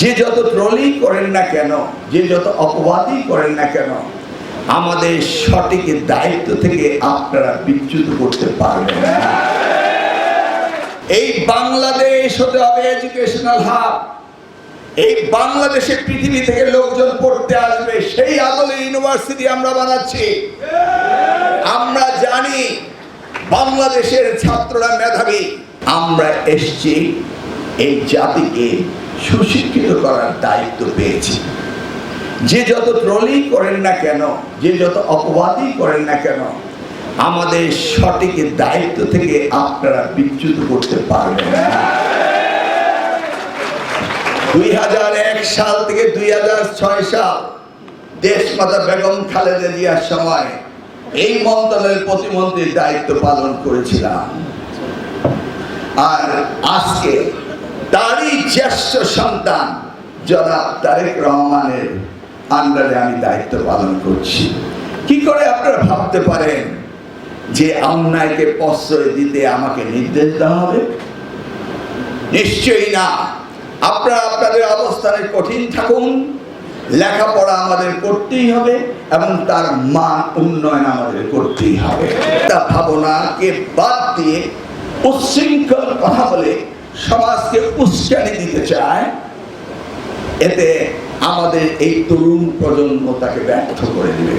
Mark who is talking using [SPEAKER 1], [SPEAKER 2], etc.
[SPEAKER 1] যে যত ট্রোলিং করেন না কেন, যে যত অপবাদই করেন না কেন, আমাদের সঠিক দায়িত্ব থেকে আপনারা বিচ্যুত করতে পারবেন না। এই বাংলাদেশ হতে হবে এডুকেশনাল হাব। এই বাংলাদেশে পৃথিবী থেকে লোকজন পড়তে আসবে, সেই আদলে ইউনিভার্সিটি আমরা বানাচ্ছি। আমরা জানি বাংলাদেশের ছাত্ররা মেধাবী। আমরা এসছি এই জাতিকে সুশিক্ষিত করার দায়িত্ব পেয়েছি। যে যত ট্রোলিং করেন না কেন, যে যত অপবাদই করেন না কেন, আমাদের সঠিক দায়িত্ব থেকে আপনারা বিচ্যুত করতে পারবেন না। 2001 সাল থেকে 2006 সাল দেশমাতা বেগম খালেদা জিয়ার সময় এই মন্ত্রণালয়ের প্রতিমন্ত্রীর দায়িত্ব পালন করেছিলাম। আর আজকে তারই জ্যেষ্ঠ সন্তান জনাব তারেক রহমানের আন্ডারে আমি দায়িত্ব পালন করছি। কি করে আপনারা ভাবতে পারেন যে অন্যায়কে প্রশ্রয় দিতে আমাকে নির্দেশ দেওয়া হবে? নিশ্চয়ই না। আপনারা আপনাদের অবস্থানে কঠিন থাকুন, লেখাপড়া আমাদের করতেই হবে এবং তার মান উন্নয়ন আমাদের করতেই হবে। তা ভাবনাকে বাদ দিয়ে উচ্ছৃঙ্খল কথা বলে সমাজকে উস্কানি দিতে চায়, এতে আমাদের এই তরুণ প্রজন্ম তাকে ব্যর্থ করে দিবে।